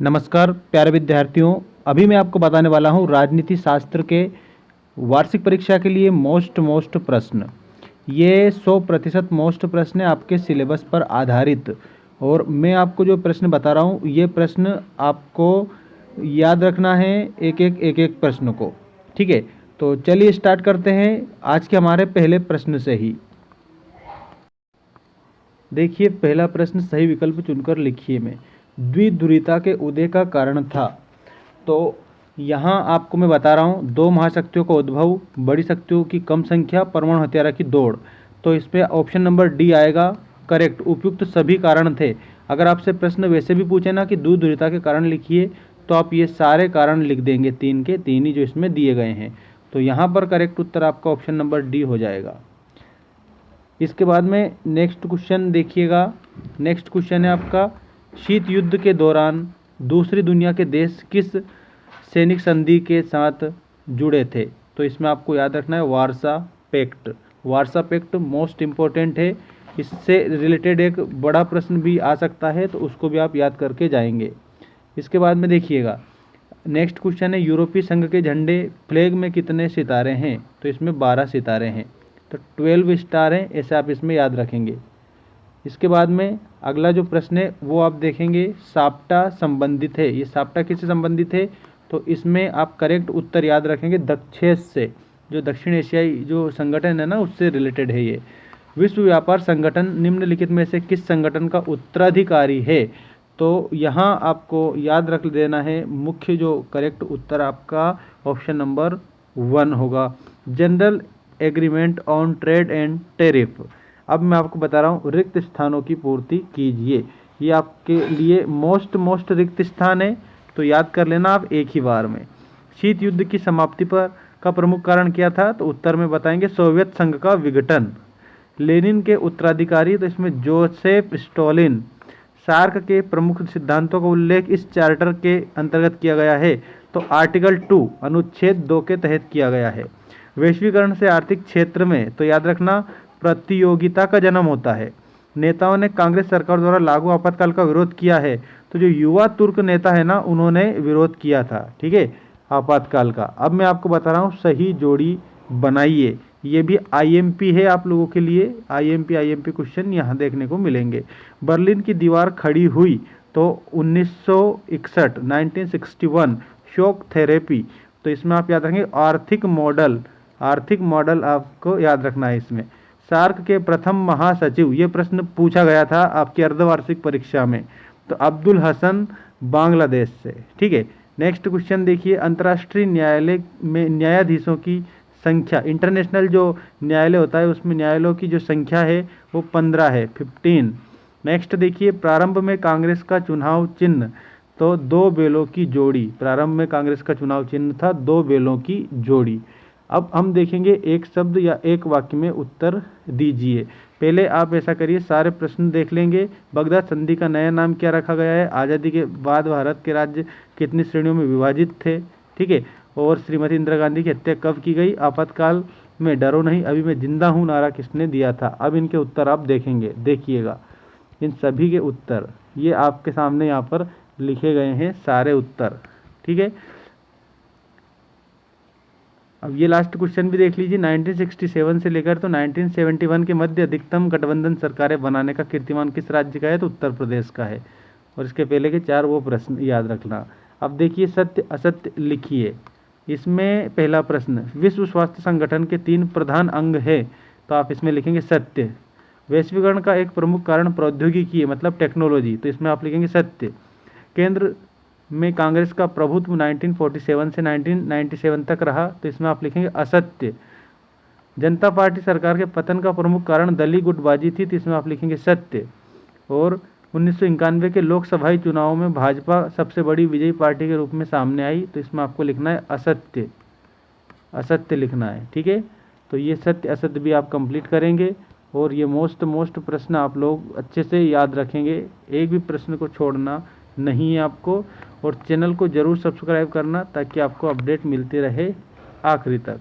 नमस्कार प्यारे विद्यार्थियों। अभी मैं आपको बताने वाला हूँ राजनीति शास्त्र के वार्षिक परीक्षा के लिए मोस्ट प्रश्न। ये 100% मोस्ट प्रश्न है आपके सिलेबस पर आधारित। और मैं आपको जो प्रश्न बता रहा हूँ ये प्रश्न आपको याद रखना है, एक एक प्रश्न को। ठीक है, तो चलिए स्टार्ट करते हैं आज के हमारे पहले प्रश्न से ही। देखिए, पहला प्रश्न सही विकल्प चुनकर लिखिए में द्विध्रुवता के उदय का कारण था। तो यहाँ आपको मैं बता रहा हूँ दो महाशक्तियों का उद्भव, बड़ी शक्तियों की कम संख्या, परमाणु हथियार की दौड़। तो इस पर ऑप्शन नंबर डी आएगा करेक्ट। उपयुक्त सभी कारण थे। अगर आपसे प्रश्न वैसे भी पूछे ना कि द्विध्रुवता के कारण लिखिए, तो आप ये सारे कारण लिख देंगे, तीन के तीन ही जो इसमें दिए गए हैं। तो यहाँ पर करेक्ट उत्तर आपका ऑप्शन नंबर डी हो जाएगा। इसके बाद में नेक्स्ट क्वेश्चन देखिएगा। नेक्स्ट क्वेश्चन है आपका, शीत युद्ध के दौरान दूसरी दुनिया के देश किस सैनिक संधि के साथ जुड़े थे? तो इसमें आपको याद रखना है वारसा पैक्ट। वारसा पैक्ट मोस्ट इम्पोर्टेंट है। इससे रिलेटेड एक बड़ा प्रश्न भी आ सकता है, तो उसको भी आप याद करके जाएंगे। इसके बाद में देखिएगा नेक्स्ट क्वेश्चन है, यूरोपीय संघ के झंडे फ्लैग में कितने सितारे हैं? तो इसमें 12 सितारे हैं, तो 12 स्टार हैं, ऐसे आप इसमें याद रखेंगे। इसके बाद में अगला जो प्रश्न है वो आप देखेंगे साप्टा संबंधित है। ये साप्टा किससे संबंधित है? तो इसमें आप करेक्ट उत्तर याद रखेंगे दक्षेस से, जो दक्षिण एशियाई जो संगठन है ना, उससे रिलेटेड है ये। विश्व व्यापार संगठन निम्नलिखित में से किस संगठन का उत्तराधिकारी है? तो यहाँ आपको याद रख देना है, मुख्य जो करेक्ट उत्तर आपका ऑप्शन नंबर 1 होगा, general agreement on trade and tariff. अब मैं आपको बता रहा हूँ रिक्त स्थानों की पूर्ति कीजिए। ये आपके लिए मोस्ट रिक्त स्थान है, तो याद कर लेना आप एक ही बार में। शीत युद्ध की समाप्ति पर का प्रमुख कारण क्या था? तो उत्तर में बताएंगे सोवियत संघ का विघटन। लेनिन के उत्तराधिकारी, तो इसमें जोसेफ स्टॉलिन। सार्क के प्रमुख सिद्धांतों का उल्लेख इस चार्टर के अंतर्गत किया गया है? तो आर्टिकल 2 अनुच्छेद 2 के तहत किया गया है। वैश्वीकरण से आर्थिक क्षेत्र में, तो याद रखना, प्रतियोगिता का जन्म होता है। नेताओं ने कांग्रेस सरकार द्वारा लागू आपातकाल का विरोध किया है? तो जो युवा तुर्क नेता है ना, उन्होंने विरोध किया था, ठीक है, आपातकाल का। अब मैं आपको बता रहा हूँ सही जोड़ी बनाइए। ये भी आईएमपी है आप लोगों के लिए, आईएमपी क्वेश्चन यहाँ देखने को मिलेंगे। बर्लिन की दीवार खड़ी हुई? तो 1961 1961 शॉक थेरेपी। तो इसमें आप याद रखेंगे आर्थिक मॉडल आपको याद रखना है इसमें। सार्क के प्रथम महासचिव, ये प्रश्न पूछा गया था आपकी अर्धवार्षिक परीक्षा में, तो अब्दुल हसन बांग्लादेश से, ठीक है। नेक्स्ट क्वेश्चन देखिए, अंतर्राष्ट्रीय न्यायालय में न्यायाधीशों की संख्या, इंटरनेशनल जो न्यायालय होता है उसमें न्यायालयों की जो संख्या है वो 15 है, 15। नेक्स्ट देखिए, प्रारंभ में कांग्रेस का चुनाव चिन्ह, तो 2 बैलों की जोड़ी। प्रारंभ में कांग्रेस का चुनाव चिन्ह था 2 बैलों की जोड़ी। अब हम देखेंगे एक शब्द या एक वाक्य में उत्तर दीजिए। पहले आप ऐसा करिए, सारे प्रश्न देख लेंगे। बगदाद संधि का नया नाम क्या रखा गया है? आज़ादी के बाद भारत के राज्य कितनी श्रेणियों में विभाजित थे, ठीक है। और श्रीमती इंदिरा गांधी की हत्या कब की गई? आपातकाल में डरो नहीं अभी मैं जिंदा हूँ नारा किसने दिया था? अब इनके उत्तर आप देखेंगे, देखिएगा इन सभी के उत्तर ये आपके सामने यहाँ पर लिखे गए हैं सारे उत्तर, ठीक है। अब ये लास्ट क्वेश्चन भी देख लीजिए, 1967 से लेकर तो 1971 के मध्य अधिकतम गठबंधन सरकारें बनाने का कीर्तिमान किस राज्य का है? तो उत्तर प्रदेश का है। और इसके पहले के 4 वो प्रश्न याद रखना। अब देखिए सत्य असत्य लिखिए। इसमें पहला प्रश्न, विश्व स्वास्थ्य संगठन के 3 प्रधान अंग है? तो आप इसमें लिखेंगे सत्य। वैश्वीकरण का एक प्रमुख कारण प्रौद्योगिकी है, मतलब टेक्नोलॉजी, तो इसमें आप लिखेंगे सत्य। केंद्र में कांग्रेस का प्रभुत्व 1947 से 1997 तक रहा, तो इसमें आप लिखेंगे असत्य। जनता पार्टी सरकार के पतन का प्रमुख कारण दलीय गुटबाजी थी, तो इसमें आप लिखेंगे सत्य। और 1991 के लोकसभाई चुनाव में भाजपा सबसे बड़ी विजयी पार्टी के रूप में सामने आई, तो इसमें आपको लिखना है असत्य, असत्य लिखना है, ठीक है। तो ये सत्य असत्य भी आप कंप्लीट करेंगे। और ये मोस्ट प्रश्न आप लोग अच्छे से याद रखेंगे, एक भी प्रश्न को छोड़ना नहीं है आपको। और चैनल को ज़रूर सब्सक्राइब करना ताकि आपको अपडेट मिलते रहे आखिरी तक।